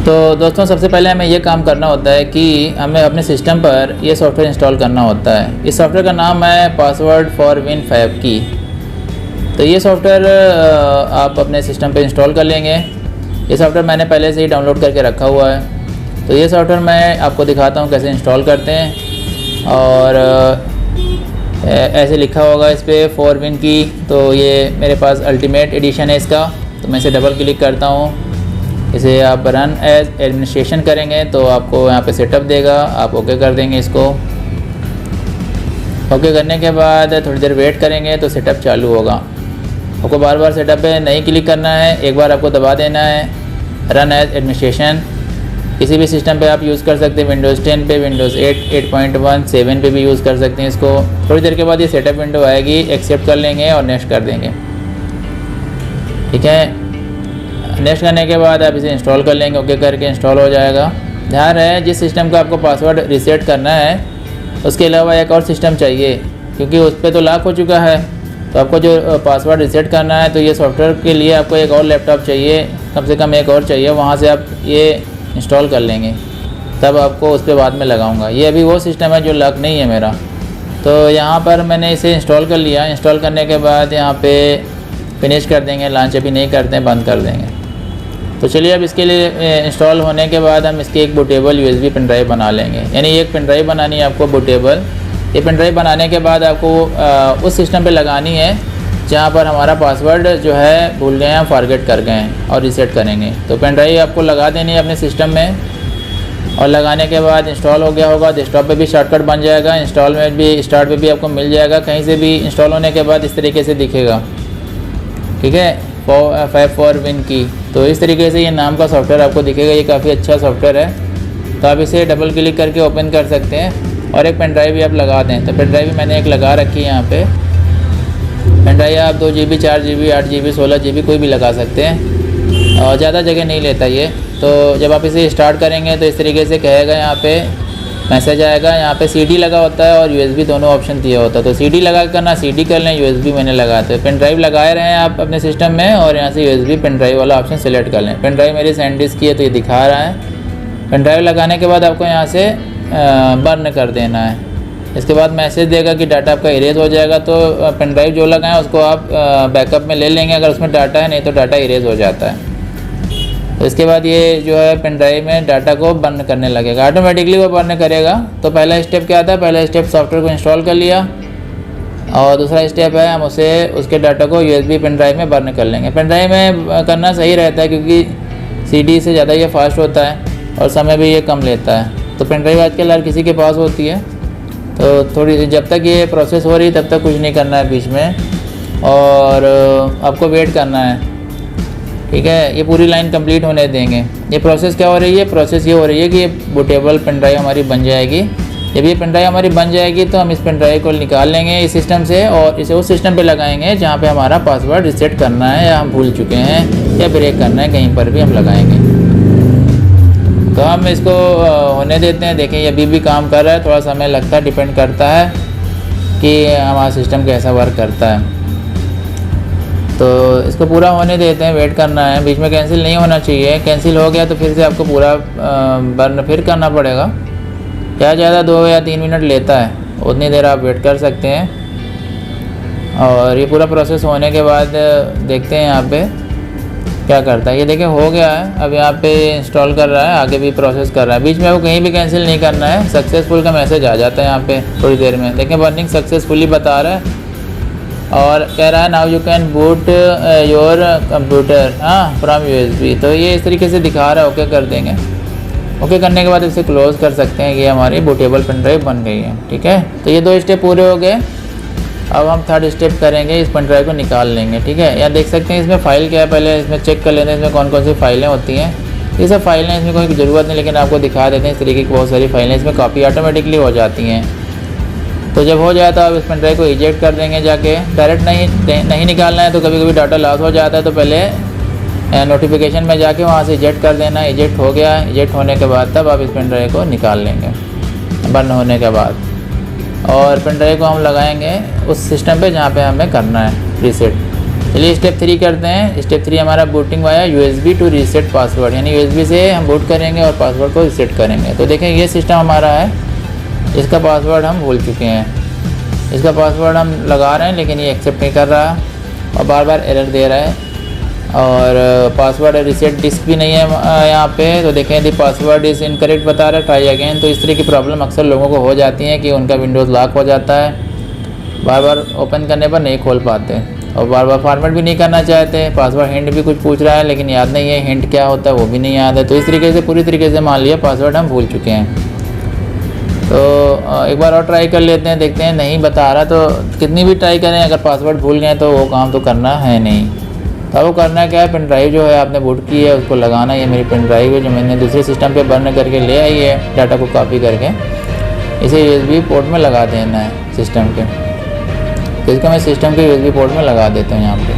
तो दोस्तों सबसे पहले हमें ये काम करना होता है कि हमें अपने सिस्टम पर ये सॉफ्टवेयर इंस्टॉल करना होता है। इस सॉफ्टवेयर का नाम है पासवर्ड फॉर विन 5 की। तो ये सॉफ्टवेयर आप अपने सिस्टम पर इंस्टॉल कर लेंगे। ये सॉफ्टवेयर मैंने पहले से ही डाउनलोड करके रखा हुआ है। तो ये सॉफ्टवेयर मैं आपको दिखाता हूँ कैसे इंस्टॉल करते हैं। और ऐसे लिखा होगा इस पर फॉर विन की। तो ये मेरे पास अल्टीमेट एडिशन है इसका। तो मैं इसे डबल क्लिक करता हूँ। इसे आप रन एज एडमिनिस्ट्रेशन करेंगे तो आपको यहाँ पे सेटअप देगा। आप ओके कर देंगे इसको। ओके करने के बाद थोड़ी देर वेट करेंगे तो सेटअप चालू होगा। आपको बार बार सेटअप पे नहीं क्लिक करना है, एक बार आपको दबा देना है रन एज एडमिनिस्ट्रेशन। किसी भी सिस्टम पे आप यूज़ कर सकते हैं, विंडोज़ 10 पे, विंडोज़ 8, 8.1, 7 पे भी यूज़ कर सकते हैं इसको। थोड़ी देर के बाद ये सेटअप विंडो आएगी, एक्सेप्ट कर लेंगे और नेक्स्ट कर देंगे। ठीक है, नेक्स्ट करने के बाद आप इसे इंस्टॉल कर लेंगे। ओके करके इंस्टॉल हो जाएगा। ध्यान रहे जिस सिस्टम का आपको पासवर्ड रीसेट करना है उसके अलावा एक और सिस्टम चाहिए, क्योंकि उस पर तो लॉक हो चुका है। तो आपको जो पासवर्ड रीसेट करना है तो ये सॉफ्टवेयर के लिए आपको एक और लैपटॉप चाहिए, कम से कम एक और चाहिए। वहाँ से आप ये इंस्टॉल कर लेंगे, तब आपको उस पर बाद में लगाऊंगा। ये अभी वो सिस्टम है जो लॉक नहीं है मेरा। तो यहाँ पर मैंने इसे इंस्टॉल कर लिया। इंस्टॉल करने के बाद यहाँ पे फिनिश कर देंगे। लॉन्च अभी नहीं करते हैं, बंद कर देंगे। तो चलिए अब इसके लिए इंस्टॉल होने के बाद हम इसकी एक बूटेबल USB पेन ड्राइव बना लेंगे। यानी एक पेन ड्राइव बनानी है आपको बूटेबल। ये पेन ड्राइव बनाने के बाद आपको उस सिस्टम पे लगानी है जहाँ पर हमारा पासवर्ड जो है भूल गए हैं, फॉरगेट कर गए हैं और रीसेट करेंगे। तो पेन ड्राइव आपको लगा देनी है अपने सिस्टम में। और लगाने के बाद इंस्टॉल हो गया होगा। डेस्कटॉप पे भी शॉर्टकट बन जाएगा, इंस्टॉल में भी, स्टार्ट पे भी आपको मिल जाएगा। कहीं से भी इंस्टॉल होने के बाद इस तरीके से दिखेगा। ठीक है, 5 फॉर विन की। तो इस तरीके से ये नाम का सॉफ्टवेयर आपको दिखेगा। ये काफ़ी अच्छा सॉफ्टवेयर है। तो आप इसे डबल क्लिक करके ओपन कर सकते हैं और एक पेन ड्राइव भी आप लगा दें। तो पेन ड्राइव भी मैंने एक लगा रखी है यहाँ पे। पेन ड्राइव आप 2 GB, 4 GB, 8 GB, 16 GB कोई भी लगा सकते हैं और ज़्यादा जगह नहीं लेता ये। तो जब आप इसे स्टार्ट करेंगे तो इस तरीके से कहेगा, यहाँ पे मैसेज आएगा। यहाँ पे CD लगा होता है और USB दोनों ऑप्शन दिया होता है। तो CD लगा करना, CD कर लें, USB मैंने लगाते हैं। पेन ड्राइव लगाए रहे हैं आप अपने सिस्टम में और यहाँ से USB पेन ड्राइव वाला ऑप्शन सेलेक्ट कर लें। पेन ड्राइव मेरी सैंडिस्क की है तो ये दिखा रहा है। पेन ड्राइव लगाने के बाद आपको यहाँ से बर्न कर देना है। इसके बाद मैसेज देगा कि डाटा आपका इरेज हो जाएगा। तो पेन ड्राइव जो लगाएं उसको आप बैकअप में ले लेंगे अगर उसमें डाटा है, नहीं तो डाटा इरेज हो जाता है। तो इसके बाद ये जो है पेन ड्राइव में डाटा को बर्न करने लगेगा, ऑटोमेटिकली वो बर्न करेगा। तो पहला स्टेप क्या था? पहला स्टेप सॉफ्टवेयर को इंस्टॉल कर लिया और दूसरा स्टेप है हम उसके डाटा को USB पेन ड्राइव में बर्न कर लेंगे। पेन ड्राइव में करना सही रहता है क्योंकि CD से ज़्यादा ये फास्ट होता है और समय भी ये कम लेता है। तो पेन ड्राइव आजकल हर किसी के पास होती है। तो थोड़ी जब तक ये प्रोसेस हो रही है तब तक कुछ नहीं करना है बीच में, और आपको वेट करना है। ठीक है, ये पूरी लाइन कंप्लीट होने देंगे। ये प्रोसेस क्या हो रही है? प्रोसेस ये हो रही है कि ये बूटेबल पेन ड्राइव हमारी बन जाएगी। जब ये पेन ड्राइव हमारी बन जाएगी तो हम इस पेन ड्राइव को निकाल लेंगे इस सिस्टम से और इसे उस सिस्टम पे लगाएंगे जहाँ पे हमारा पासवर्ड रीसेट करना है या हम भूल चुके हैं या ब्रेक करना है, कहीं पर भी हम लगाएंगे। तो हम इसको होने देते हैं। देखें ये अभी भी काम कर रहा है, थोड़ा समय लगता है, डिपेंड करता है कि हमारा सिस्टम कैसा वर्क करता है। तो इसको पूरा होने देते हैं, वेट करना है। बीच में कैंसिल नहीं होना चाहिए। कैंसिल हो गया तो फिर से आपको पूरा बर्न फिर करना पड़ेगा। क्या ज़्यादा 2 या 3 मिनट लेता है, उतनी देर आप वेट कर सकते हैं। और ये पूरा प्रोसेस होने के बाद देखते हैं यहाँ पे क्या करता है। ये देखें हो गया है। अब यहाँ पे इंस्टॉल कर रहा है, आगे भी प्रोसेस कर रहा है। बीच में वो कहीं भी कैंसिल नहीं करना है। सक्सेसफुल का मैसेज आ जाता है यहाँ पे थोड़ी देर में। देखें बर्निंग सक्सेसफुली बता रहा है और कह रहा है now you can boot your computer from USB। तो ये इस तरीके से दिखा रहा है। ओके कर देंगे। ओके करने के बाद इसे क्लोज़ कर सकते हैं। ये हमारी बूटेबल पेन ड्राइव बन गई है। ठीक है, तो ये 2 स्टेप पूरे हो गए। अब हम 3rd स्टेप करेंगे, इस पेन ड्राइव को निकाल लेंगे। ठीक है, यहाँ देख सकते हैं इसमें फ़ाइल क्या है। पहले इसमें चेक कर लेते हैं इसमें कौन कौन सी फाइलें होती हैं। ये सब फाइलें, इसमें कोई ज़रूरत नहीं, लेकिन आपको दिखा देते हैं इस तरीके की बहुत सारी फाइलें इसमें कॉपी ऑटोमेटिकली हो जाती हैं। तो जब हो जाए तो आप इस पेन ड्राइव को इजेक्ट कर देंगे जाके। डायरेक्ट नहीं निकालना है तो कभी कभी डाटा लॉस हो जाता है। तो पहले नोटिफिकेशन में जाके वहाँ से इजेक्ट कर देना। इजेक्ट हो गया, इजेक्ट होने के बाद तब आप इस पेन ड्राइव को निकाल लेंगे बर्न होने के बाद। और पेन ड्राइव को हम लगाएंगे उस सिस्टम पे जहाँ पे हमें करना है रीसेट। चलिए स्टेप 3 करते हैं। स्टेप 3 हमारा booting via USB to reset password, यानी USB से हम बूट करेंगे और पासवर्ड को रीसेट करेंगे। तो देखें ये सिस्टम हमारा है, इसका पासवर्ड हम भूल चुके हैं, इसका पासवर्ड हम लगा रहे हैं लेकिन ये एक्सेप्ट नहीं कर रहा और बार बार एरर दे रहा है, और पासवर्ड रीसेट डिस्क भी नहीं है यहाँ पे। तो देखें यदि पासवर्ड इज़ इनकरेक्ट बता रहा है, ट्राई अगेन। तो इस तरह की प्रॉब्लम अक्सर लोगों को हो जाती है कि उनका विंडोज़ लॉक हो जाता है, बार बार ओपन करने पर नहीं खोल पाते और बार बार फॉर्मेट भी नहीं करना चाहते। पासवर्ड हिंट भी कुछ पूछ रहा है लेकिन याद नहीं है हिंट क्या होता है, वो भी नहीं याद है। तो इस तरीके से पूरी तरीके से मान लिया पासवर्ड हम भूल चुके हैं। तो एक बार और ट्राई कर लेते हैं, देखते हैं नहीं बता रहा। तो कितनी भी ट्राई करें, अगर पासवर्ड भूल गए तो वो काम तो करना है नहीं। तो वो करना क्या है, पेन ड्राइव जो है आपने बूट की है उसको लगाना। ये मेरी पेन ड्राइव है जो मैंने दूसरे सिस्टम पे बर्न करके ले आई है, डाटा को कॉपी करके इसे USB पोर्ट में लगा देना है सिस्टम के। तो इसको मैं सिस्टम के USB पोर्ट में लगा देता हूँ यहाँ पे,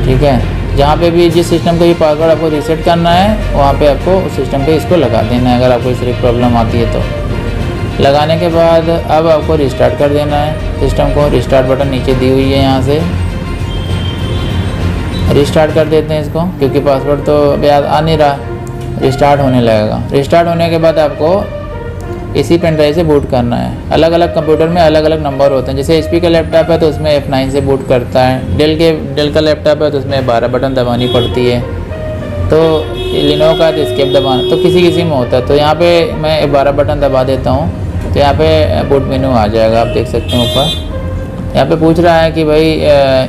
ठीक है। जहाँ पे भी जिस सिस्टम का ये पासवर्ड आपको रीसेट करना है वहाँ पे आपको उस सिस्टम पे इसको लगा देना है, अगर आपको इस तरह की प्रॉब्लम आती है तो। लगाने के बाद अब आपको रिस्टार्ट कर देना है सिस्टम को। रिस्टार्ट बटन नीचे दी हुई है, यहाँ से रिस्टार्ट कर देते हैं इसको, क्योंकि पासवर्ड तो अभी आ नहीं रहा, रिस्टार्ट होने लगेगा। रिस्टार्ट होने के बाद आपको इसी पेन ड्राइव से बूट करना है। अलग अलग कंप्यूटर में अलग अलग नंबर होते हैं, जैसे HP का लैपटॉप है तो उसमें F9 से बूट करता है, डेल का लैपटॉप है तो उसमें 12 बटन दबानी पड़ती है, तो लिनो का तो एस्केप दबाना, तो किसी किसी में होता है। तो यहाँ पे मैं 12 बटन दबा देता हूँ तो यहाँ पे बूट मेनू आ जाएगा, आप देख सकते हैं ऊपर। यहाँ पे पूछ रहा है कि भाई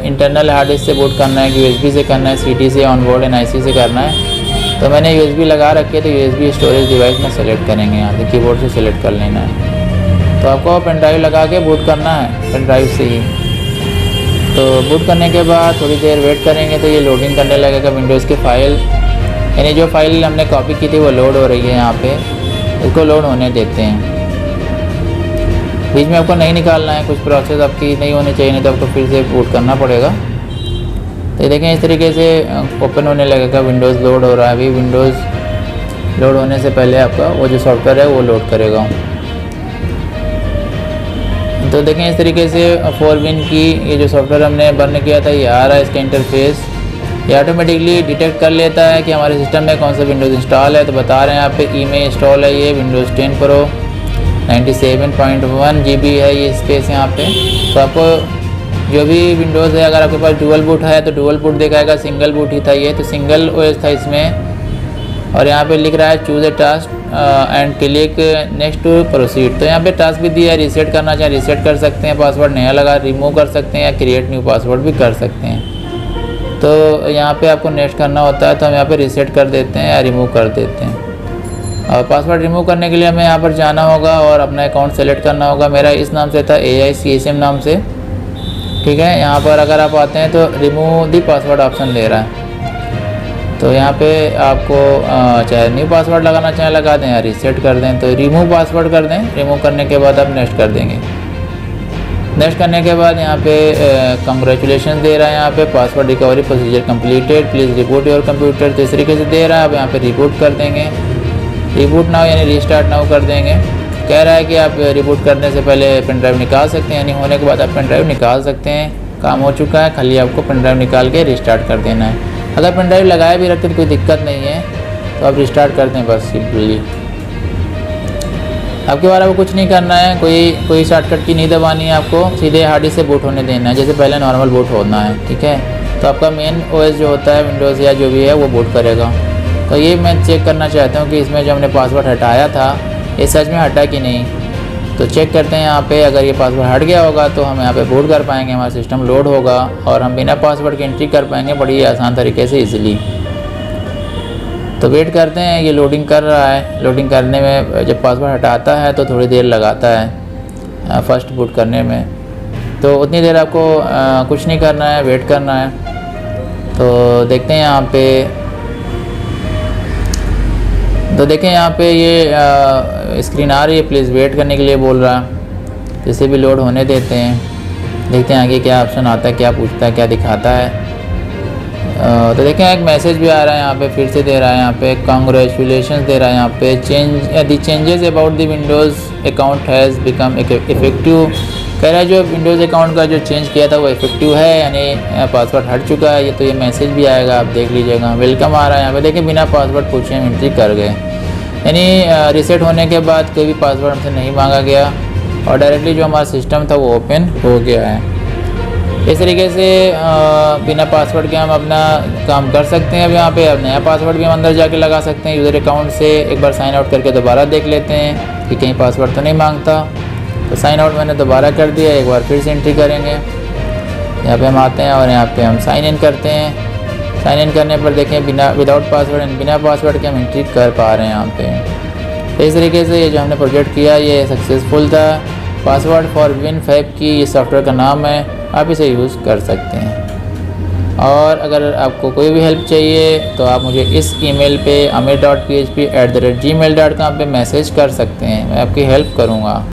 इंटरनल हार्ड डिस्क से बूट करना है कि USB से करना है, CD से, ऑनबोर्ड NIC से करना है। तो मैंने USB लगा रखी है तो USB स्टोरेज डिवाइस में सेलेक्ट करेंगे, यहाँ से कीबोर्ड से सेलेक्ट कर लेना है। तो आपको पेन ड्राइव लगा के बूट करना है पेन ड्राइव से ही। तो बूट करने के बाद थोड़ी देर वेट करेंगे तो ये लोडिंग करने लगेगा विंडोज़ की फ़ाइल, यानी जो फाइल हमने कॉपी की थी वो लोड हो रही है यहाँ पे, इसको लोड होने देते हैं। बीच में आपको नहीं निकालना है, कुछ प्रोसेस आपकी नहीं होनी चाहिए, नहीं तो आपको फिर से बूट करना पड़ेगा। तो देखें इस तरीके से ओपन होने लगेगा, विंडोज़ लोड हो रहा है। अभी विंडोज़ लोड होने से पहले आपका वो जो सॉफ्टवेयर है वो लोड करेगा। तो देखें इस तरीके से 4Win की ये जो सॉफ्टवेयर हमने बर्न किया था ये आ रहा है, इसका इंटरफेस ये ऑटोमेटिकली डिटेक्ट कर लेता है कि हमारे सिस्टम में कौन सा विंडोज़ इंस्टॉल है। तो बता रहे हैं यहाँ पे में इंस्टॉल है, ये विंडोज़ 10 प्रो 97.1 GB है ये स्पेस यहाँ पे। तो आपको जो भी विंडोज़ है, अगर आपके पास डुअल बूट है तो डुअल बूट दिखाएगा, सिंगल बूट ही था ये, तो सिंगल OS था इसमें। और यहाँ पे लिख रहा है choose a task and click next to proceed. तो यहाँ पे टास्क भी दिया है, रीसेट करना चाहे रीसेट कर सकते हैं, पासवर्ड नया लगा रिमूव कर सकते हैं या क्रिएट न्यू पासवर्ड भी कर सकते हैं। तो यहाँ पे आपको नेक्स्ट करना होता है, तो हम यहाँ पे रीसेट कर देते हैं या रिमूव कर देते हैं। और पासवर्ड रिमूव करने के लिए हमें यहाँ पर जाना होगा और अपना अकाउंट सेलेक्ट करना होगा। मेरा इस नाम से था AICSM नाम से, ठीक है। यहाँ पर अगर आप आते हैं तो रिमूव दी पासवर्ड ऑप्शन ले रहा है, तो यहाँ पे आपको चाहे न्यू पासवर्ड लगाना चाहे लगा दें या रीसेट कर दें। तो रिमूव पासवर्ड कर दें, रिमूव करने के बाद आप नेक्स्ट कर देंगे। नेक्स्ट करने के बाद यहाँ पे कंग्रेचुलेशन दे रहा है, यहाँ पे password recovery procedure completed, please reboot your computer. तो इस तरीके से दे रहा है। अब यहाँ पे रिबूट कर देंगे, रिबूट नाउ यानी रीस्टार्ट नाउ कर देंगे। कह रहा है कि आप रिबूट करने से पहले पेन ड्राइव निकाल सकते हैं, यानी होने के बाद आप पेन ड्राइव निकाल सकते हैं। काम हो चुका है, खाली आपको पेन ड्राइव निकाल के रिस्टार्ट कर देना है। अगर पेन ड्राइव लगाए भी रखते तो कोई दिक्कत नहीं है, तो आप रिस्टार्ट कर दें बस सिंपली। आपके बारे में कुछ नहीं करना है, कोई शॉर्टकट की नहीं दबानी है, आपको सीधे हार्ड डिस्क से बूट होने देना है, जैसे पहले नॉर्मल बूट होना है, ठीक है। तो आपका मेन OS जो होता है विंडोज़ या जो भी है वो बूट करेगा। तो ये मैं चेक करना चाहता हूँ कि इसमें जो हमने पासवर्ड हटाया था ये सच में हटा कि नहीं। तो चेक करते हैं यहाँ पे, अगर ये पासवर्ड हट गया होगा तो हम यहाँ पे बूट कर पाएंगे, हमारा सिस्टम लोड होगा और हम बिना पासवर्ड की एंट्री कर पाएंगे बड़ी आसान तरीके से ईजिली। तो वेट करते हैं, ये लोडिंग कर रहा है। लोडिंग करने में जब पासवर्ड हटाता है तो थोड़ी देर लगाता है फर्स्ट बूट करने में, तो उतनी देर आपको कुछ नहीं करना है, वेट करना है। तो देखते हैं यहाँ पे, तो देखें यहाँ पे ये स्क्रीन आ रही है, प्लीज़ वेट करने के लिए बोल रहा है। इसे भी लोड होने देते हैं, देखते हैं आगे क्या ऑप्शन आता है, क्या पूछता है, क्या दिखाता है। तो देखें एक मैसेज भी आ रहा है यहाँ पे, फिर से दे रहा है यहाँ पे कांग्रेचुलेशन दे रहा है यहाँ पे, the changes about the Windows account has become effective कह रहा है जो विंडोज़ अकाउंट का जो चेंज किया था वो इफेक्टिव है, यानी पासवर्ड हट चुका है। ये तो ये मैसेज भी आएगा, आप देख लीजिएगा। वेलकम आ रहा है यहाँ पे, देखिए बिना पासवर्ड पूछे हम एंट्री कर गए, यानी रीसेट होने के बाद कोई भी पासवर्ड हमसे नहीं मांगा गया और डायरेक्टली जो हमारा सिस्टम था वो ओपन हो गया है। इस तरीके से बिना पासवर्ड के हम अपना काम कर सकते हैं। अब यहाँ पे अब नया पासवर्ड भी हम अंदर जाके लगा सकते हैं यूज़र अकाउंट से। एक बार साइन आउट करके दोबारा देख लेते हैं कि कहीं पासवर्ड तो नहीं मांगता। तो साइन आउट मैंने दोबारा कर दिया, एक बार फिर से एंट्री करेंगे। यहाँ पे हम आते हैं और यहाँ पे हम साइन इन करते हैं। साइन इन करने पर देखें विदाउट पासवर्ड एंड बिना पासवर्ड के हम एंट्री कर पा रहे हैं यहाँ पे। तो इस तरीके से ये जो हमने प्रोजेक्ट किया ये सक्सेसफुल था। पासवर्ड फॉर WinFab की ये सॉफ्टवेयर का नाम है, आप इसे यूज़ कर सकते हैं। और अगर आपको कोई भी हेल्प चाहिए तो आप मुझे इस ईमेल पे amir.php@gmail.com पे मैसेज कर सकते हैं, मैं आपकी हेल्प करूँगा।